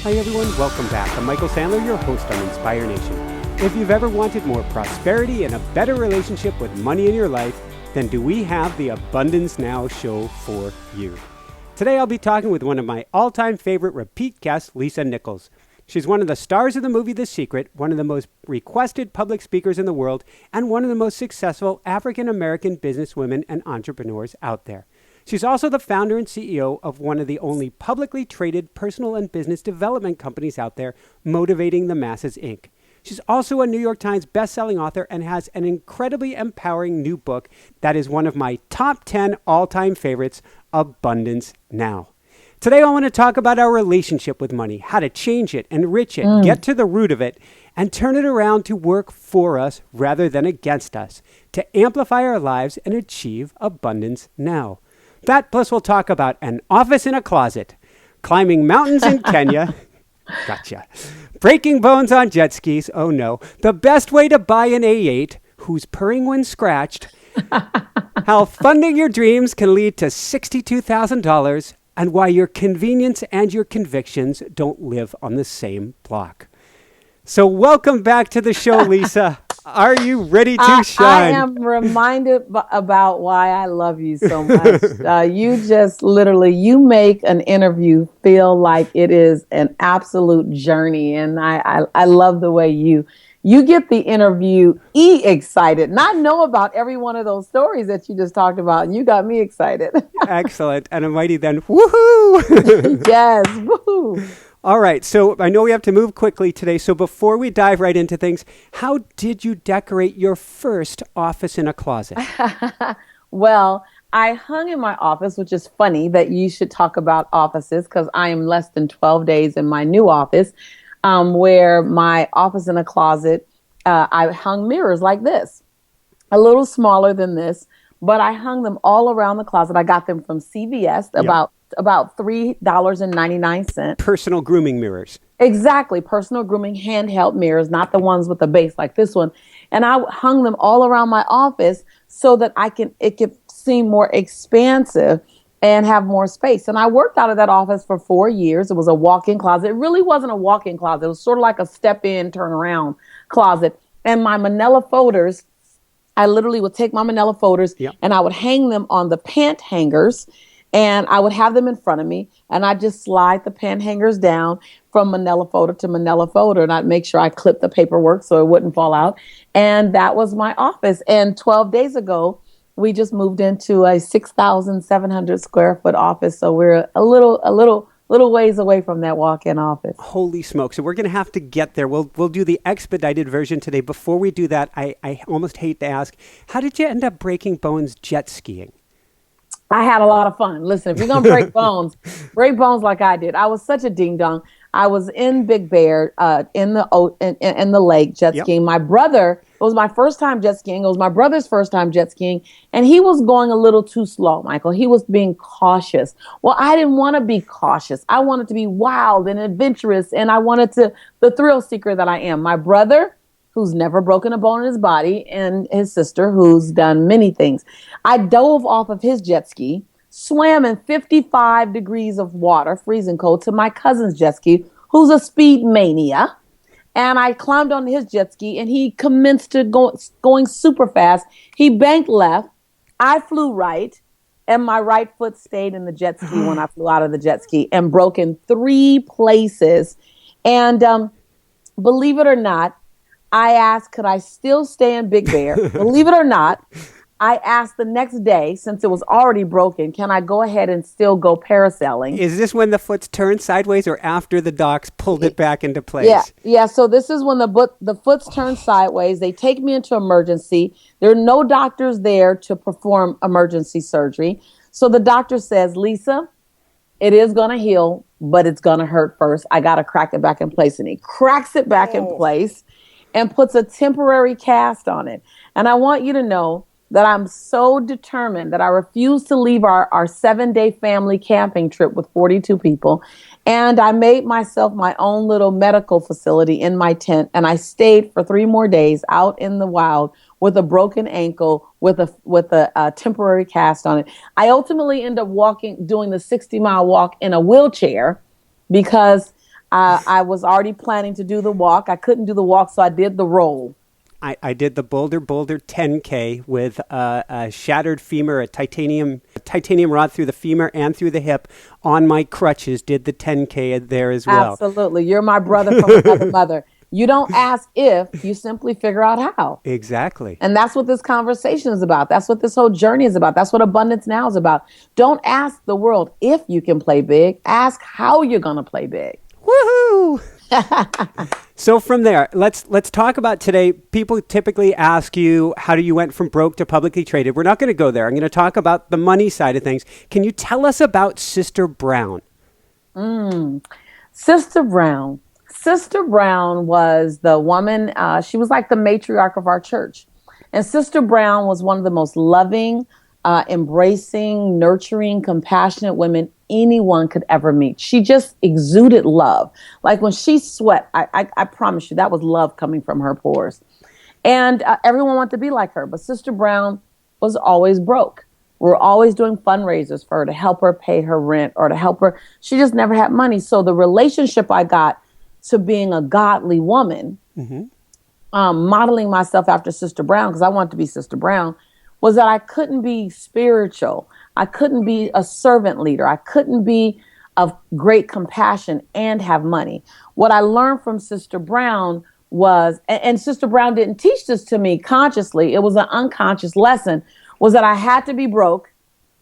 Hi everyone, welcome back. I'm Michael Sandler, your host on Inspire Nation. If you've ever wanted more prosperity and a better relationship with money in your life, then do we have the Abundance Now show for you. Today I'll be talking with one of my all-time favorite repeat guests, Lisa Nichol. She's one of the stars of the movie The Secret, one of the most requested public speakers in the world, and one of the most successful African-American businesswomen and entrepreneurs out there. She's also the founder and CEO of one of the only publicly traded personal and business development companies out there, Motivating the Masses, Inc. She's also a New York Times bestselling author and has an incredibly empowering new book that is one of my top 10 all-time favorites, Abundance Now. Today I want to talk about our relationship with money, how to change it, enrich it, get to the root of it, and turn it around to work for us rather than against us, to amplify our lives and achieve abundance now. That plus we'll talk about an office in a closet, climbing mountains in Kenya, gotcha, breaking bones on jet skis, oh no, the best way to buy an A8, who's purring when scratched, how funding your dreams can lead to $62,000, and why your convenience and your convictions don't live on the same block. So welcome back to the show, Lisa. Are you ready to shine? I am reminded about why I love you so much. You just literally, you make an interview feel like it is an absolute journey. And I love the way you get the interview excited. And I know about every one of those stories that you just talked about. And you got me excited. Excellent. And a mighty then, woohoo! Yes, woohoo! All right, so I know we have to move quickly today. So before we dive right into things, how did you decorate your first office in a closet? Well, I hung in my office, which is funny that you should talk about offices because I am less than 12 days in my new office, where my office in a closet, I hung mirrors like this, a little smaller than this, but I hung them all around the closet. I got them from CVS, about $3.99. Personal grooming mirrors. Exactly. Personal grooming handheld mirrors, not the ones with the base like this one. And I hung them all around my office so that it could seem more expansive and have more space. And I worked out of that office for 4 years. It was a walk-in closet. It really wasn't a walk-in closet. It was sort of like a step-in, turn-around closet. And my manila folders, I literally would take my manila folders and I would hang them on the pant hangers. And I would have them in front of me, and I'd just slide the pen hangers down from manila folder to manila folder, and I'd make sure I clipped the paperwork so it wouldn't fall out. And that was my office. And 12 days ago, we just moved into a 6,700 square foot office. So we're a little ways away from that walk-in office. Holy smokes. So we're going to have to get there. We'll do the expedited version today. Before we do that, I almost hate to ask, how did you end up breaking bones jet skiing? I had a lot of fun. Listen, if you're going to break bones like I did. I was such a ding-dong. I was in Big Bear in the lake jet skiing. My brother, it was my first time jet skiing. It was my brother's first time jet skiing. And he was going a little too slow, Michael. He was being cautious. Well, I didn't want to be cautious. I wanted to be wild and adventurous. And I wanted the thrill seeker that I am. My brother, who's never broken a bone in his body, and his sister, who's done many things. I dove off of his jet ski, swam in 55 degrees of water, freezing cold, to my cousin's jet ski, who's a speed mania. And I climbed on his jet ski, and he commenced to going super fast. He banked left. I flew right, and my right foot stayed in the jet ski when I flew out of the jet ski and broke in 3 places. And believe it or not, I asked, could I still stay in Big Bear? Believe it or not, I asked the next day, since it was already broken, can I go ahead and still go parasailing? Is this when the foot's turned sideways or after the docs pulled it back into place? Yeah. So this is when the foot's turned sideways. They take me into emergency. There are no doctors there to perform emergency surgery. So the doctor says, Lisa, it is going to heal, but it's going to hurt first. I got to crack it back in place. And he cracks it back in place and puts a temporary cast on it. And I want you to know that I'm so determined that I refuse to leave our 7-day family camping trip with 42 people. And I made myself my own little medical facility in my tent. And I stayed for 3 more days out in the wild with a broken ankle, with a temporary cast on it. I ultimately ended up doing the 60-mile walk in a wheelchair because I was already planning to do the walk. I couldn't do the walk, so I did the roll. I did the Boulder 10K with a shattered femur, a titanium rod through the femur and through the hip on my crutches. Did the 10K there as well. Absolutely. You're my brother from another mother. You don't ask if, you simply figure out how. Exactly. And that's what this conversation is about. That's what this whole journey is about. That's what Abundance Now is about. Don't ask the world if you can play big. Ask how you're going to play big. Woohoo! So from there, let's talk about today. People typically ask you, how do you went from broke to publicly traded? We're not going to go there. I'm going to talk about the money side of things. Can you tell us about Sister Brown? Sister Brown. Sister Brown was the woman, she was like the matriarch of our church. And Sister Brown was one of the most loving, embracing, nurturing, compassionate women anyone could ever meet. She just exuded love. Like when she sweat, I promise you, that was love coming from her pores. And everyone wanted to be like her. But Sister Brown was always broke. We were always doing fundraisers for her to help her pay her rent or to help her. She just never had money. So the relationship I got to being a godly woman, modeling myself after Sister Brown, because I wanted to be Sister Brown, was that I couldn't be spiritual. I couldn't be a servant leader. I couldn't be of great compassion and have money. What I learned from Sister Brown was, and Sister Brown didn't teach this to me consciously, it was an unconscious lesson, was that I had to be broke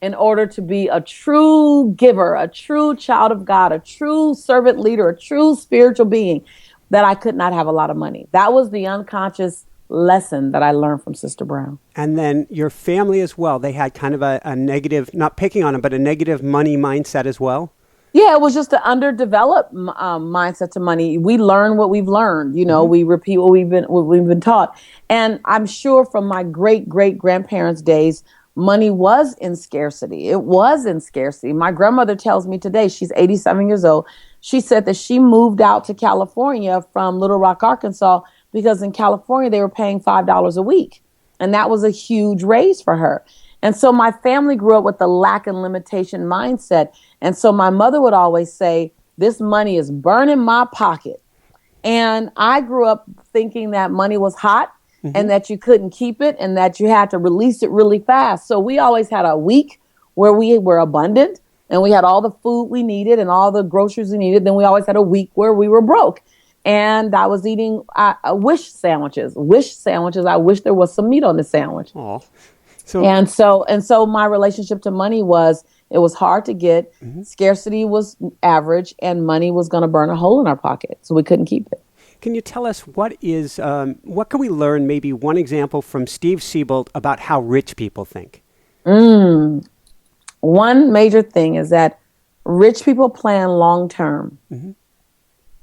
in order to be a true giver, a true child of God, a true servant leader, a true spiritual being, that I could not have a lot of money. That was the unconscious lesson that I learned from Sister Brown. And then your family as well, they had kind of a negative, not picking on them, but a negative money mindset as well? Yeah, it was just an underdeveloped mindset to money. We learn what we've learned, we repeat what we've been taught. And I'm sure from my great-great-grandparents' days, money was in scarcity. It was in scarcity. My grandmother tells me today, she's 87 years old, she said that she moved out to California from Little Rock, Arkansas, because in California, they were paying $5 a week. And that was a huge raise for her. And so my family grew up with the lack and limitation mindset. And so my mother would always say, this money is burning my pocket. And I grew up thinking that money was hot and that you couldn't keep it and that you had to release it really fast. So we always had a week where we were abundant and we had all the food we needed and all the groceries we needed. Then we always had a week where we were broke. And I was eating wish sandwiches. I wish there was some meat on the sandwich. Oh, and so my relationship to money was, it was hard to get. Scarcity was average, and money was going to burn a hole in our pocket, so we couldn't keep it. Can you tell us what can we learn? Maybe one example from Steve Siebold about how rich people think. One major thing is that rich people plan long term.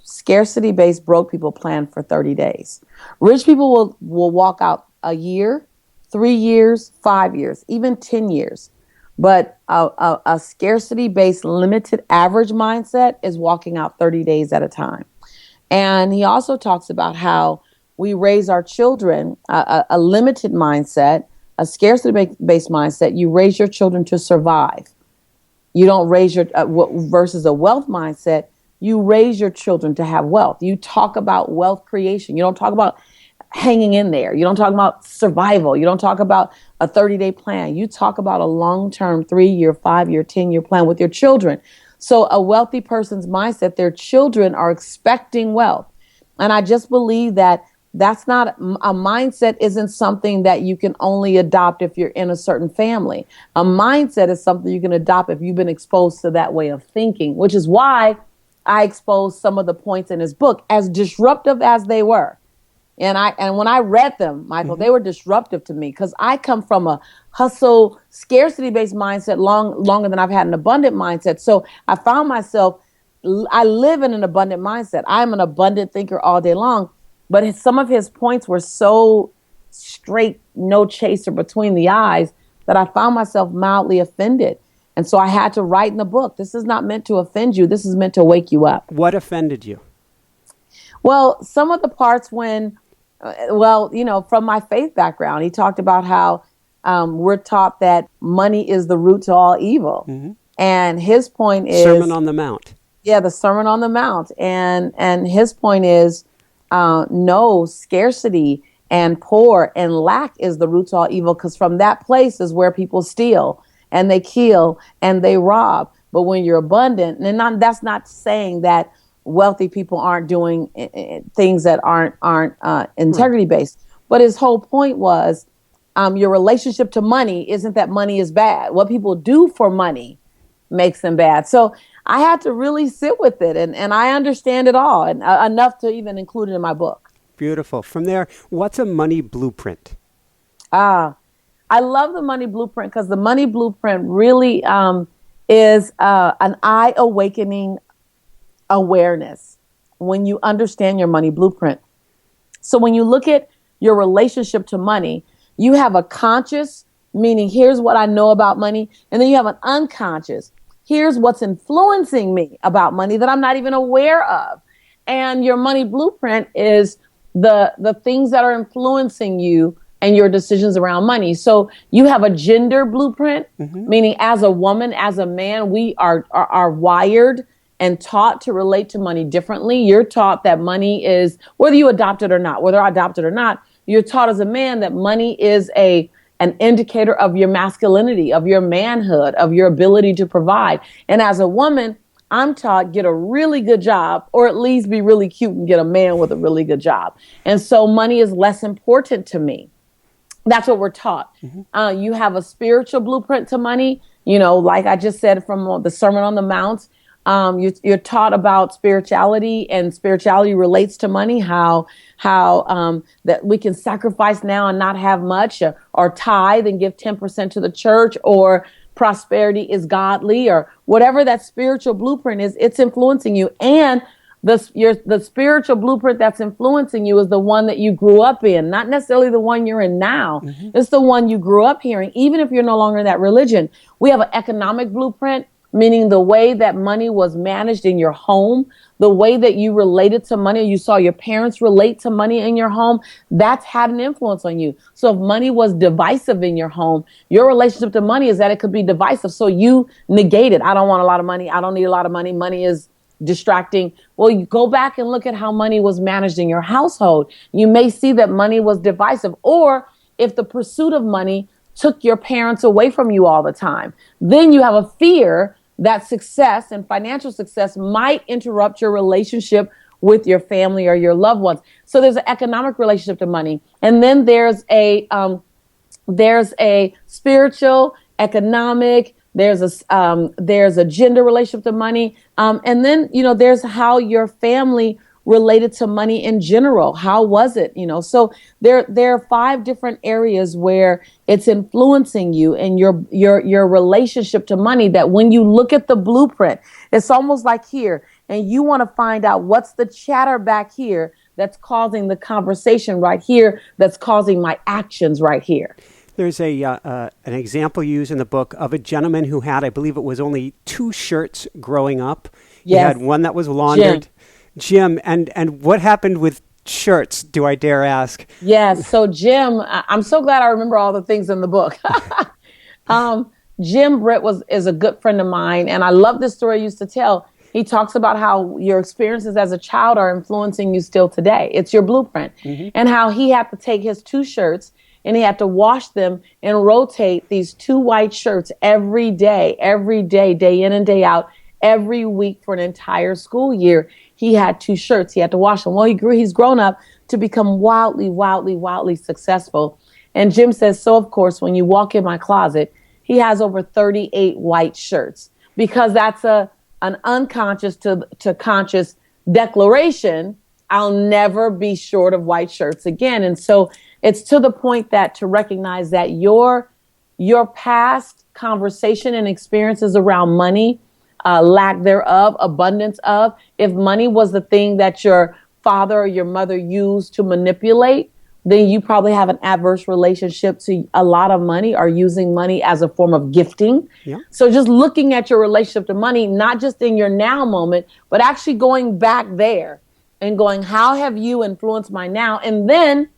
Scarcity-based broke people plan for 30 days. Rich people will walk out a year, 3 years, 5 years, even 10 years. But a scarcity-based limited average mindset is walking out 30 days at a time. And he also talks about how we raise our children, a limited mindset, a scarcity-based mindset. You raise your children to survive. You don't raise your, versus a wealth mindset, you raise your children to have wealth. You talk about wealth creation. You don't talk about hanging in there. You don't talk about survival. You don't talk about a 30-day plan. You talk about a long-term 3-year, 5-year, 10-year plan with your children. So a wealthy person's mindset, their children are expecting wealth. And I just believe that that's not a mindset isn't something that you can only adopt if you're in a certain family. A mindset is something you can adopt if you've been exposed to that way of thinking, which is why I exposed some of the points in his book, as disruptive as they were. And when I read them, Michael, they were disruptive to me because I come from a hustle, scarcity-based mindset longer than I've had an abundant mindset. So I found myself, I live in an abundant mindset. I'm an abundant thinker all day long. But some of his points were so straight, no chaser between the eyes, that I found myself mildly offended. And so I had to write in the book, this is not meant to offend you. This is meant to wake you up. What offended you? Well, some of the parts when, from my faith background, he talked about how we're taught that money is the root to all evil. And his point is... Sermon on the Mount. Yeah, the Sermon on the Mount, and his point is, no, scarcity and poor and lack is the root to all evil, because from that place is where people steal and they kill and they rob. But when you're abundant, and that's not saying that wealthy people aren't doing things that aren't integrity based. But his whole point was, your relationship to money isn't that money is bad. What people do for money makes them bad. So I had to really sit with it, and I understand it all, and enough to even include it in my book. Beautiful. From there, what's a money blueprint? I love the money blueprint because the money blueprint really is an eye-awakening awareness when you understand your money blueprint. So when you look at your relationship to money, you have a conscious, meaning here's what I know about money, and then you have an unconscious. Here's what's influencing me about money that I'm not even aware of. And your money blueprint is the things that are influencing you and your decisions around money. So you have a gender blueprint, meaning as a woman, as a man, we are wired and taught to relate to money differently. You're taught that money is, whether you adopt it or not, whether adopted or not, you're taught as a man that money is an indicator of your masculinity, of your manhood, of your ability to provide. And as a woman, I'm taught get a really good job, or at least be really cute and get a man with a really good job. And so money is less important to me. That's what we're taught. You have a spiritual blueprint to money, like I just said from the Sermon on the Mount. You're taught about spirituality, and spirituality relates to money, how that we can sacrifice now and not have much, or tithe and give 10% to the church, or prosperity is godly, or whatever that spiritual blueprint is, it's influencing you. And the spiritual blueprint that's influencing you is the one that you grew up in, not necessarily the one you're in now. It's the one you grew up hearing, even if you're no longer in that religion. We have an economic blueprint, meaning the way that money was managed in your home, the way that you related to money, you saw your parents relate to money in your home, that's had an influence on you. So if money was divisive in your home, your relationship to money is that it could be divisive. So you negate it. I don't want a lot of money. I don't need a lot of money. Money is distracting. Well, you go back and look at how money was managed in your household. You may see that money was divisive. Or if the pursuit of money took your parents away from you all the time, then you have a fear that success and financial success might interrupt your relationship with your family or your loved ones. So there's an economic relationship to money. And then there's a spiritual, economic, there's a gender relationship to money. And then, there's how your family related to money in general. How was it? So there are 5 different areas where it's influencing you and your relationship to money, that when you look at the blueprint, it's almost like here, and you want to find out what's the chatter back here that's causing the conversation right here, that's causing my actions right here. There's an example used in the book of a gentleman who had, I believe it was only 2 shirts growing up. He had one that was laundered. Jim, and what happened with shirts, do I dare ask? Yes, so Jim, I'm so glad I remember all the things in the book. Jim Britt is a good friend of mine, and I love this story I used to tell. He talks about how your experiences as a child are influencing you still today. It's your blueprint. And how he had to take his 2 shirts and he had to wash them and rotate these 2 white shirts every day, day in and day out, every week for an entire school year. He had 2 shirts. He had to wash them. Well, he's grown up to become wildly successful. And Jim says, so of course, when you walk in my closet, he has over 38 white shirts, because that's an unconscious to conscious declaration. I'll never be short of white shirts again. And so it's to the point that to recognize that your past conversation and experiences around money, lack thereof, abundance of, if money was the thing that your father or your mother used to manipulate, then you probably have an adverse relationship to a lot of money, or using money as a form of gifting. So just looking at your relationship to money, not just in your now moment, but actually going back there and going, how have you influenced my now? And then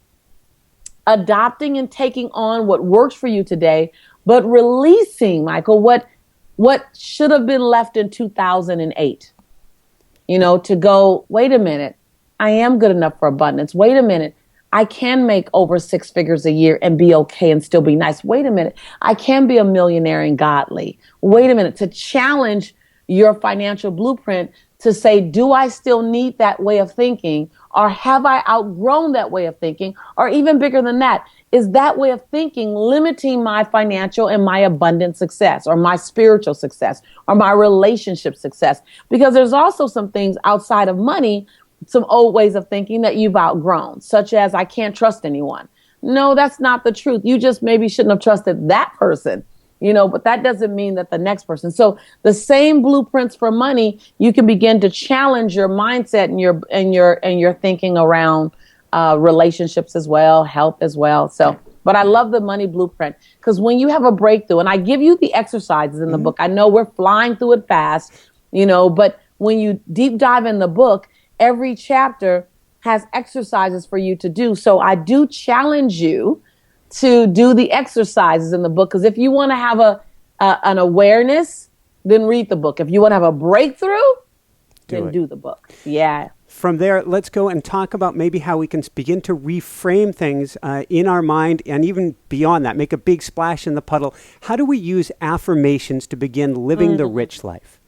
adopting and taking on what works for you today, but releasing, Michael, what should have been left in 2008. to go, wait a minute, I am good enough for abundance. Wait a minute, I can make over 6 figures a year and be okay and still be nice. Wait a minute, I can be a millionaire and godly. Wait a minute, to challenge your financial blueprint to say, do I still need that way of thinking? Or have I outgrown that way of thinking? Or even bigger than that, is that way of thinking limiting my financial and my abundant success, or my spiritual success, or my relationship success? Because there's also some things outside of money, some old ways of thinking that you've outgrown, such as I can't trust anyone. No, that's not the truth. You just maybe shouldn't have trusted that person, but that doesn't mean that the next person. So the same blueprints for money, you can begin to challenge your mindset and your thinking around relationships as well, health as well. So, but I love the money blueprint, because when you have a breakthrough, and I give you the exercises in the book, I know we're flying through it fast, but when you deep dive in the book, every chapter has exercises for you to do. So I do challenge you to do the exercises in the book, because if you want to have an awareness, then read the book. If you want to have a breakthrough, then do the book. Yeah. From there, let's go and talk about maybe how we can begin to reframe things in our mind, and even beyond that, make a big splash in the puddle. How do we use affirmations to begin living the rich life?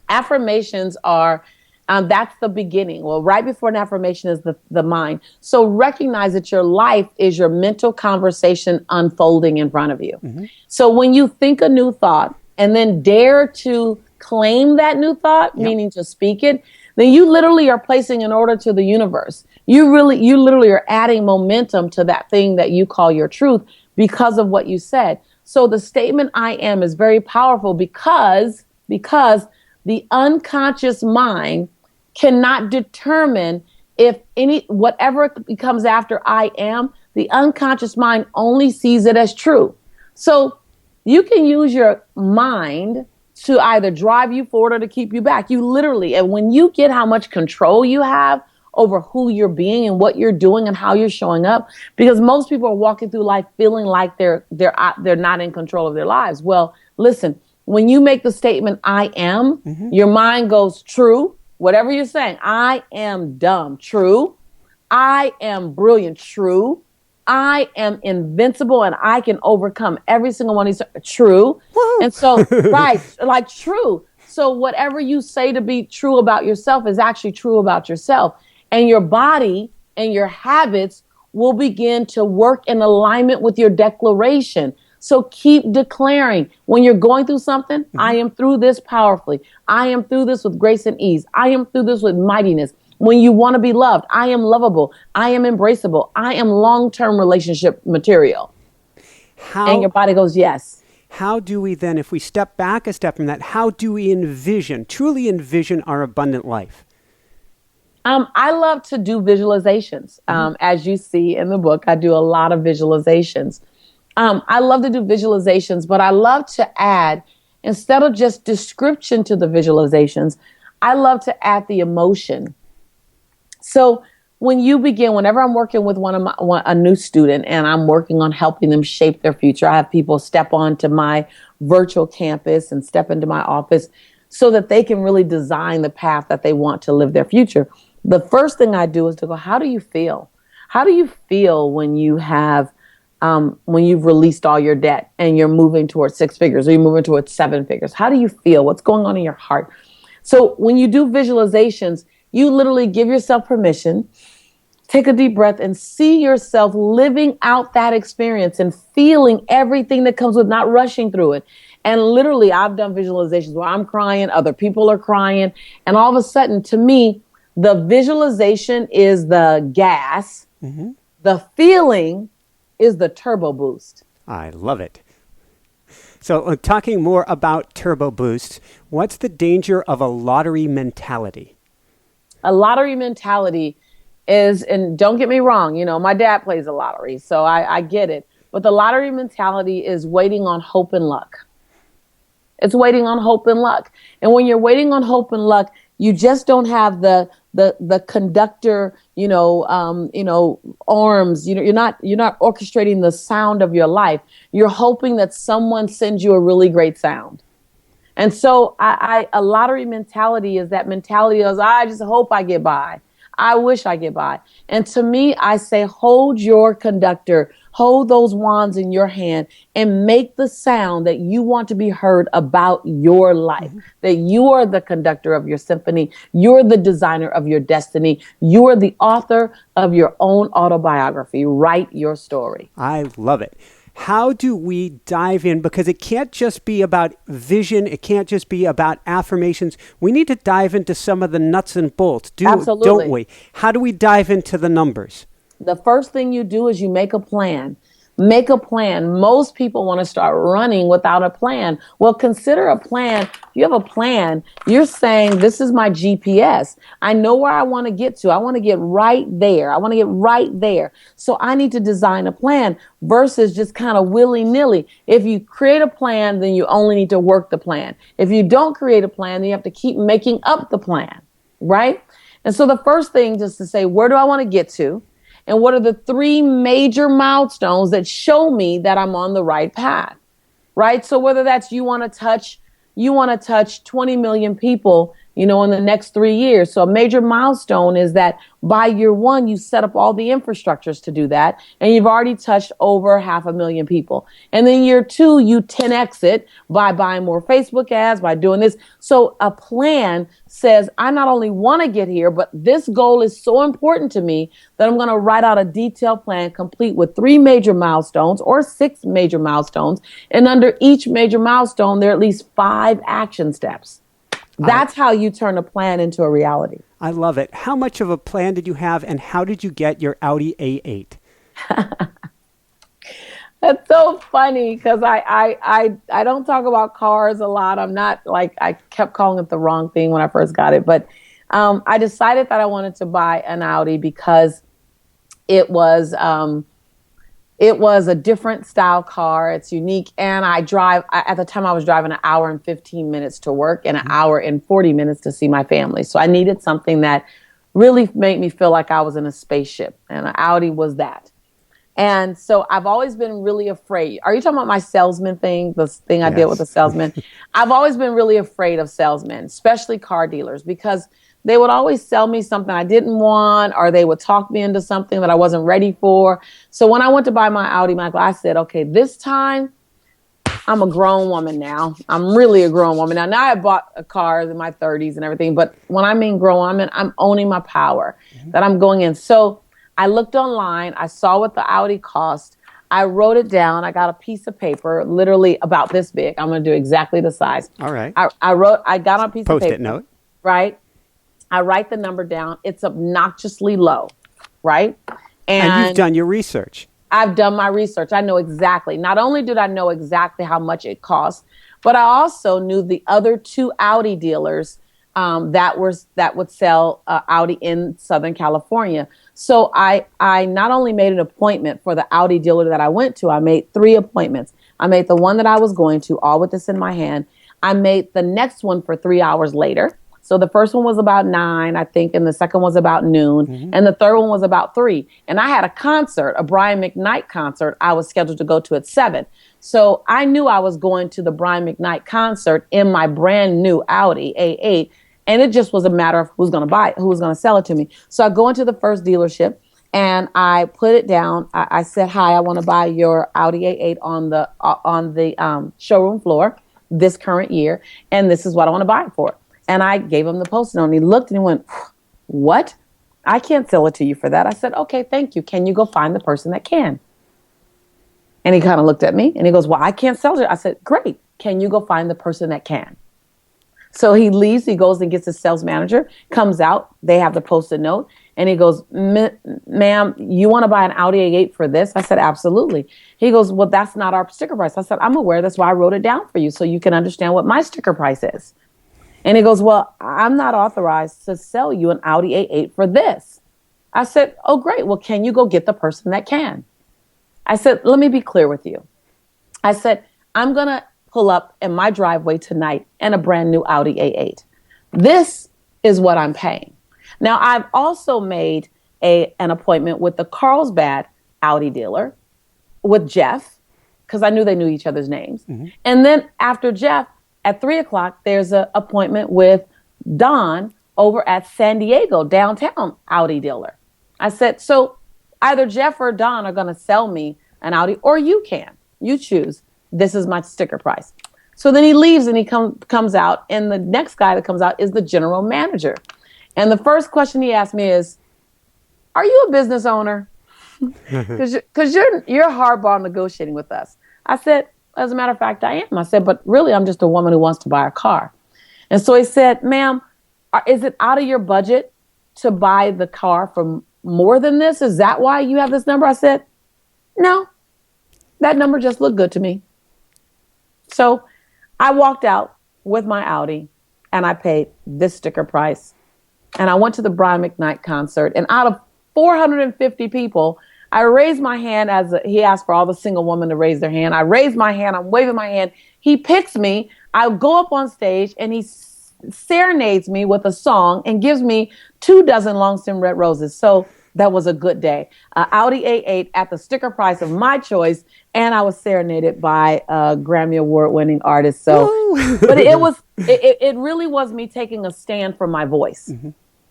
Affirmations are, that's the beginning. Well, right before an affirmation is the mind. So recognize that your life is your mental conversation unfolding in front of you. Mm-hmm. So when you think a new thought and then dare to claim that new thought, meaning to speak it, then you literally are placing an order to the universe. You literally are adding momentum to that thing that you call your truth because of what you said. So the statement I am is very powerful because the unconscious mind cannot determine if whatever comes after I am, the unconscious mind only sees it as true. So you can use your mind to either drive you forward or to keep you back. You literally, and when you get how much control you have over who you're being and what you're doing and how you're showing up, because most people are walking through life feeling like they're not in control of their lives. Well, listen, when you make the statement, I am, your mind goes true. Whatever you're saying, I am dumb, true. I am brilliant, true. I am invincible and I can overcome every single one of these, true. Woo. And so, right, like true. So whatever you say to be true about yourself is actually true about yourself. And your body and your habits will begin to work in alignment with your declaration. So keep declaring when you're going through something, I am through this powerfully. I am through this with grace and ease. I am through this with mightiness. When you want to be loved, I am lovable. I am embraceable. I am long-term relationship material. And your body goes, yes. How do we then, if we step back a step from that, how do we truly envision our abundant life? I love to do visualizations. As you see in the book, I do a lot of visualizations. I love to do visualizations, but I love to add, instead of just description to the visualizations, I love to add the emotion. So whenever I'm working with a new student and I'm working on helping them shape their future, I have people step onto my virtual campus and step into my office so that they can really design the path that they want to live their future. The first thing I do is to go, how do you feel? How do you feel when you have, when you've released all your debt and you're moving towards 6 figures or you're moving towards 7 figures? How do you feel? What's going on in your heart? So when you do visualizations, you literally give yourself permission, take a deep breath and see yourself living out that experience and feeling everything that comes with, not rushing through it. And literally, I've done visualizations where I'm crying, other people are crying. And all of a sudden, to me, the visualization is the gas. The feeling is the turbo boost. I love it. So talking more about turbo boosts, what's the danger of a lottery mentality? A lottery mentality is, and don't get me wrong, my dad plays the lottery, so I get it. But the lottery mentality is waiting on hope and luck. It's waiting on hope and luck. And when you're waiting on hope and luck, you just don't have the conductor, arms. You're not orchestrating the sound of your life. You're hoping that someone sends you a really great sound. And so a lottery mentality is that mentality of, I just hope I get by. I wish I get by. And to me, I say, hold your conductor, hold those wands in your hand and make the sound that you want to be heard about your life, that you are the conductor of your symphony. You're the designer of your destiny. You are the author of your own autobiography. Write your story. I love it. How do we dive in? Because it can't just be about vision. It can't just be about affirmations. We need to dive into some of the nuts and bolts, Absolutely. don't we? How do we dive into the numbers? The first thing you do is you make a plan. Make a plan. Most people want to start running without a plan. Well, consider a plan. If you have a plan, you're saying, this is my GPS. I know where I want to get to. I want to get right there. I want to get right there. So I need to design a plan versus just kind of willy-nilly. If you create a plan, then you only need to work the plan. If you don't create a plan, then you have to keep making up the plan, right? And so the first thing just to say, where do I want to get to? And what are the 3 major milestones that show me that I'm on the right path, right? So whether that's you want to touch 20 million people, in the next 3 years. So a major milestone is that by year 1, you set up all the infrastructures to do that. And you've already touched over 500,000 people. And then year 2, you 10x it by buying more Facebook ads, by doing this. So a plan says, I not only want to get here, but this goal is so important to me that I'm going to write out a detailed plan complete with 3 major milestones or 6 major milestones. And under each major milestone, there are at least 5 action steps. That's how you turn a plan into a reality. I love it. How much of a plan did you have, and how did you get your Audi A8? That's so funny because I don't talk about cars a lot. I'm not I kept calling it the wrong thing when I first got it. But I decided that I wanted to buy an Audi because it was a different style car. It's unique. And at the time I was driving 1 hour and 15 minutes to work and 1 hour and 40 minutes to see my family. So I needed something that really made me feel like I was in a spaceship, and an Audi was that. And so I've always been really afraid. Are you talking about my salesman thing? The thing I did with the salesman? I've always been really afraid of salesmen, especially car dealers, because they would always sell me something I didn't want, or they would talk me into something that I wasn't ready for. So when I went to buy my Audi, Michael, I said, okay, this time I'm a grown woman now. I'm really a grown woman. Now I bought a car in my 30s and everything, but when I mean grown woman, I'm owning my power, that I'm going in. So I looked online. I saw what the Audi cost. I wrote it down. I got a piece of paper, literally about this big. I'm going to do exactly the size. All right. I got on a piece of paper. Post-it note. Right. I write the number down. It's obnoxiously low, right? And you've done your research. I've done my research. I know exactly. Not only did I know exactly how much it cost, but I also knew the other 2 Audi dealers that would sell Audi in Southern California. So I not only made an appointment for the Audi dealer that I went to, I made 3 appointments. I made the one that I was going to, all with this in my hand. I made the next one for 3 hours later. So the first one was about 9, I think, and the second was about noon, and the third one was about 3. And I had a concert, a Brian McKnight concert I was scheduled to go to at 7. So I knew I was going to the Brian McKnight concert in my brand new Audi A8, and it just was a matter of who's going to buy it, who was going to sell it to me. So I go into the first dealership, and I put it down. I said, hi, I want to buy your Audi A8 on the showroom floor this current year, and this is what I want to buy it for. And I gave him the post-it note, and he looked and he went, what? I can't sell it to you for that. I said, okay, thank you. Can you go find the person that can? And he kind of looked at me and he goes, well, I can't sell it. I said, great. Can you go find the person that can? So he leaves, he goes and gets his sales manager, comes out, they have the post-it note, and he goes, ma'am, you want to buy an Audi A8 for this? I said, absolutely. He goes, well, that's not our sticker price. I said, I'm aware. That's why I wrote it down for you so you can understand what my sticker price is. And he goes, well, I'm not authorized to sell you an Audi A8 for this. I said, oh, great. Well, can you go get the person that can? I said, let me be clear with you. I said, I'm going to pull up in my driveway tonight in a brand new Audi A8. This is what I'm paying. Now, I've also made an appointment with the Carlsbad Audi dealer with Jeff, because I knew they knew each other's names. And then after Jeff, at 3:00, there's an appointment with Don over at San Diego downtown Audi dealer. I said, so either Jeff or Don are going to sell me an Audi, or you can. You choose. This is my sticker price. So then he leaves and he comes out, and the next guy that comes out is the general manager. And the first question he asked me is, are you a business owner? Because you're hardball negotiating with us. I said, as a matter of fact, I am. I said, but really, I'm just a woman who wants to buy a car. And so he said, ma'am, is it out of your budget to buy the car for more than this? Is that why you have this number? I said, no, that number just looked good to me. So I walked out with my Audi and I paid this sticker price. And I went to the Brian McKnight concert, and out of 450 people, I raised my hand he asked for all the single women to raise their hand. I raised my hand. I'm waving my hand. He picks me. I go up on stage and he serenades me with a song and gives me 24 long-stem red roses. So that was a good day. Audi A8 at the sticker price of my choice, and I was serenaded by a Grammy Award-winning artist. So, but it really was me taking a stand for my voice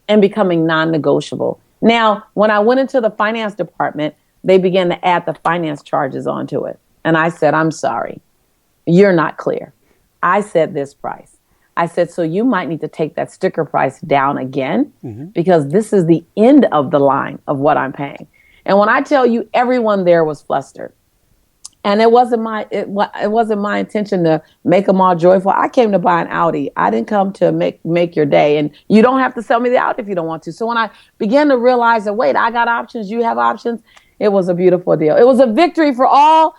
and becoming non-negotiable. Now, when I went into the finance department, they began to add the finance charges onto it. And I said, I'm sorry, you're not clear. I said this price. I said, so you might need to take that sticker price down again, because this is the end of the line of what I'm paying. And when I tell you, everyone there was flustered. And it wasn't my intention to make them all joyful. I came to buy an Audi. I didn't come to make your day. And you don't have to sell me the Audi if you don't want to. So when I began to realize that, wait, I got options, you have options, it was a beautiful deal. It was a victory for all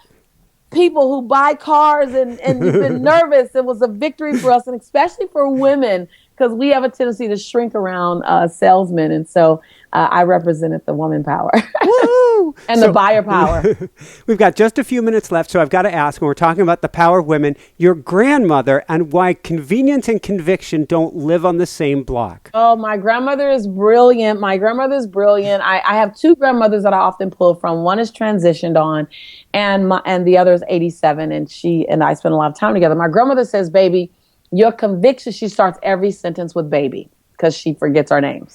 people who buy cars and you've been nervous. It was a victory for us, and especially for women, because we have a tendency to shrink around salesmen. And so I represented the woman power and the buyer power. We've got just a few minutes left, so I've got to ask, when we're talking about the power of women, your grandmother and why convenience and conviction don't live on the same block. Oh, my grandmother is brilliant. I have two grandmothers that I often pull from. One is transitioned on, and the other is 87, and she and I spend a lot of time together. My grandmother says, baby, your conviction, she starts every sentence with baby because she forgets our names.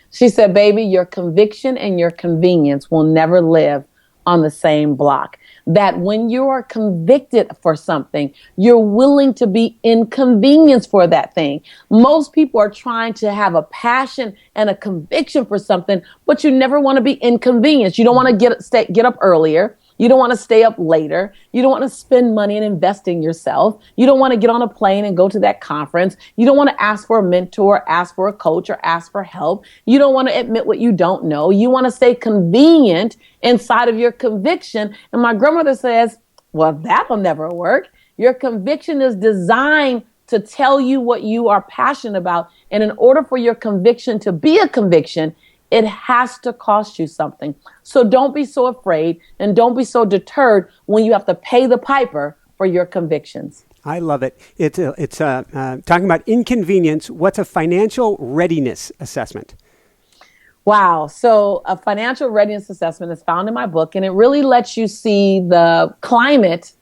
She said, baby, your conviction and your convenience will never live on the same block. That when you are convicted for something, you're willing to be inconvenienced for that thing. Most people are trying to have a passion and a conviction for something, but you never want to be inconvenienced. You don't want to get up earlier. You don't want to stay up later. You don't want to spend money and invest in yourself. You don't want to get on a plane and go to that conference. You don't want to ask for a mentor, ask for a coach, or ask for help. You don't want to admit what you don't know. You want to stay convenient inside of your conviction. And my grandmother says, well, that'll never work. Your conviction is designed to tell you what you are passionate about. And in order for your conviction to be a conviction, it has to cost you something. So don't be so afraid and don't be so deterred when you have to pay the piper for your convictions. I love it. It's talking about inconvenience. What's a financial readiness assessment? Wow. So a financial readiness assessment is found in my book, and it really lets you see the climate,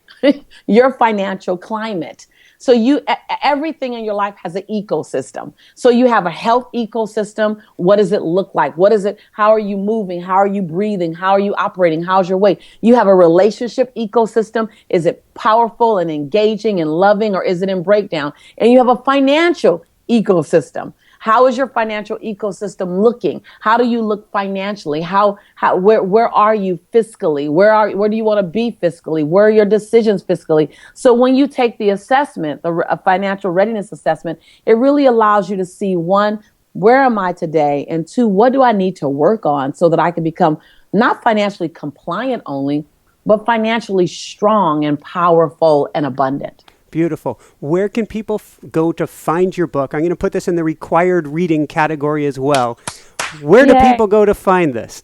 your financial climate. So everything in your life has an ecosystem. So you have a health ecosystem. What does it look like? How are you moving? How are you breathing? How are you operating? How's your weight? You have a relationship ecosystem. Is it powerful and engaging and loving, or is it in breakdown? And you have a financial ecosystem. How is your financial ecosystem looking? How do you look financially? Where are you fiscally? Where do you want to be fiscally? Where are your decisions fiscally? So when you take the assessment, a financial readiness assessment, it really allows you to see, one, where am I today? And two, what do I need to work on so that I can become not financially compliant only, but financially strong and powerful and abundant? Beautiful. Where can people go to find your book? I'm going to put this in the required reading category as well. Where do people go to find this?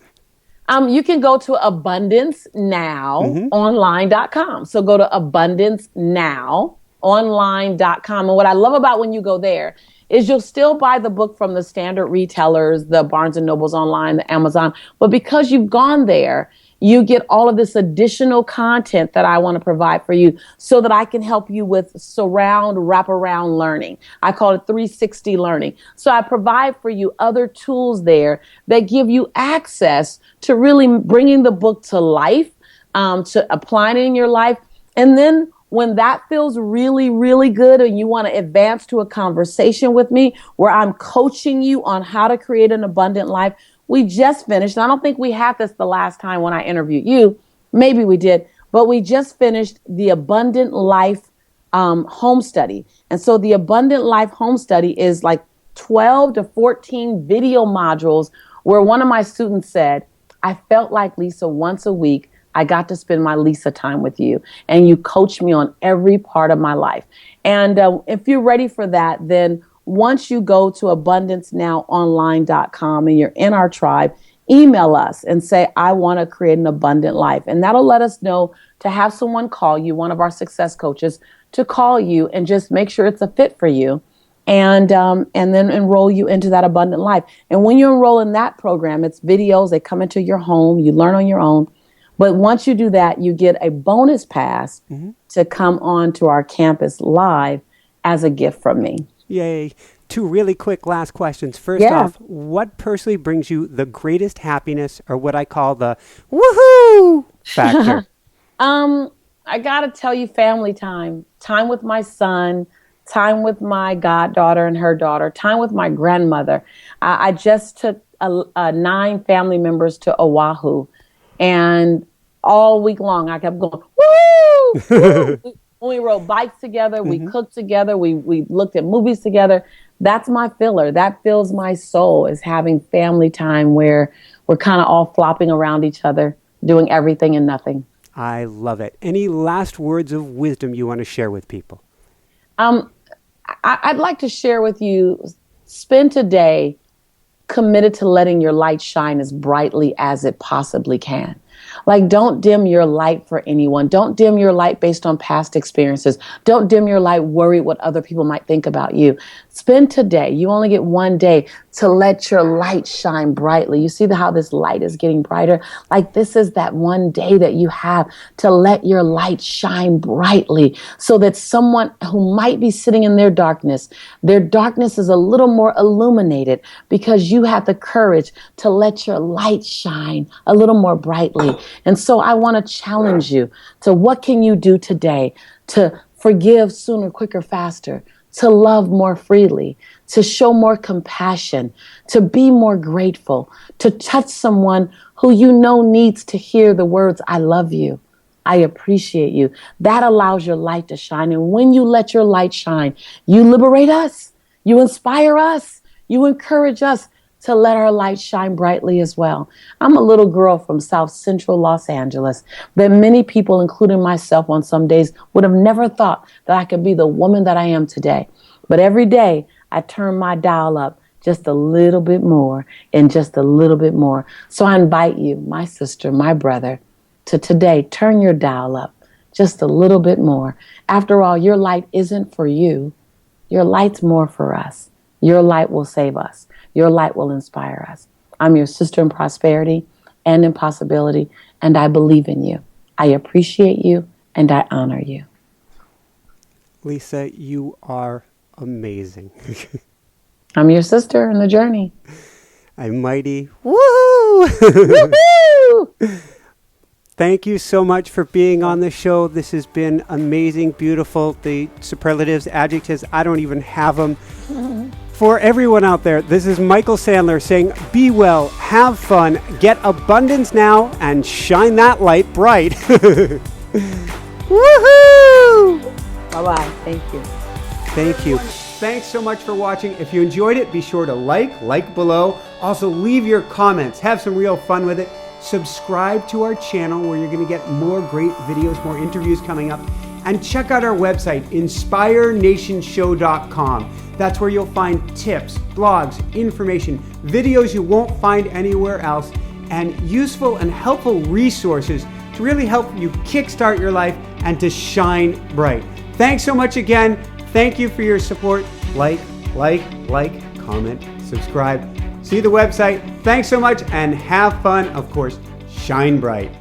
You can go to abundancenownline.com. So go to abundancenownline.com. And what I love about when you go there is you'll still buy the book from the standard retailers, the Barnes and Nobles online, the Amazon. But because you've gone there, you get all of this additional content that I want to provide for you so that I can help you with wraparound learning. I call it 360 learning. So I provide for you other tools there that give you access to really bringing the book to life, to applying it in your life. And then when that feels really, really good and you want to advance to a conversation with me where I'm coaching you on how to create an abundant life, we just finished. And I don't think we had this the last time when I interviewed you. Maybe we did, but we just finished the Abundant Life home study. And so the Abundant Life home study is like 12 to 14 video modules where one of my students said, I felt like, Lisa, once a week, I got to spend my Lisa time with you, and you coach me on every part of my life. And if you're ready for that, then once you go to abundancenownonline.com and you're in our tribe, email us and say, I want to create an abundant life. And that'll let us know to have someone call you, one of our success coaches, to call you and just make sure it's a fit for you. And then enroll you into that abundant life. And when you enroll in that program, it's videos, they come into your home, you learn on your own. But once you do that, you get a bonus pass to come on to our campus live as a gift from me. Yay. 2 really quick last questions. First off, what personally brings you the greatest happiness, or what I call the woohoo factor? I got to tell you, family time with my son, time with my goddaughter and her daughter, time with my grandmother. I just took 9 family members to Oahu. And all week long, I kept going, woo! Woo! When we rode bikes together, we cooked together, we looked at movies together. That's my filler. That fills my soul, is having family time where we're kind of all flopping around each other, doing everything and nothing. I love it. Any last words of wisdom you want to share with people? I'd like to share with you, spend today committed to letting your light shine as brightly as it possibly can. Like, don't dim your light for anyone. Don't dim your light based on past experiences. Don't dim your light worried what other people might think about you. Spend today, you only get one day, to let your light shine brightly. You see how this light is getting brighter? Like, this is that one day that you have to let your light shine brightly so that someone who might be sitting in their darkness is a little more illuminated because you have the courage to let your light shine a little more brightly. And so I want to challenge you to, what can you do today to forgive sooner, quicker, faster, to love more freely, to show more compassion, to be more grateful, to touch someone who you know needs to hear the words, I love you, I appreciate you. That allows your light to shine. And when you let your light shine, you liberate us, you inspire us, you encourage us to let our light shine brightly as well. I'm a little girl from South Central Los Angeles that many people, including myself on some days, would have never thought that I could be the woman that I am today. But every day I turn my dial up just a little bit more and just a little bit more. So I invite you, my sister, my brother, to today turn your dial up just a little bit more. After all, your light isn't for you. Your light's more for us. Your light will save us. Your light will inspire us. I'm your sister in prosperity and in possibility, and I believe in you. I appreciate you, and I honor you. Lisa, you are amazing. I'm your sister in the journey. I'm mighty. Woohoo! Woohoo! Thank you so much for being on the show. This has been amazing, beautiful. The superlatives, adjectives, I don't even have them. For everyone out there, this is Michael Sandler saying, be well, have fun, get abundance now, and shine that light bright. Woohoo! Bye-bye. Thank you. Thank you. Thanks so much for watching. If you enjoyed it, be sure to like below. Also, leave your comments. Have some real fun with it. Subscribe to our channel where you're going to get more great videos, more interviews coming up. And check out our website, inspirenationshow.com. That's where you'll find tips, blogs, information, videos you won't find anywhere else, and useful and helpful resources to really help you kickstart your life and to shine bright. Thanks so much again. Thank you for your support. Like, comment, subscribe. See the website. Thanks so much and have fun. Of course, shine bright.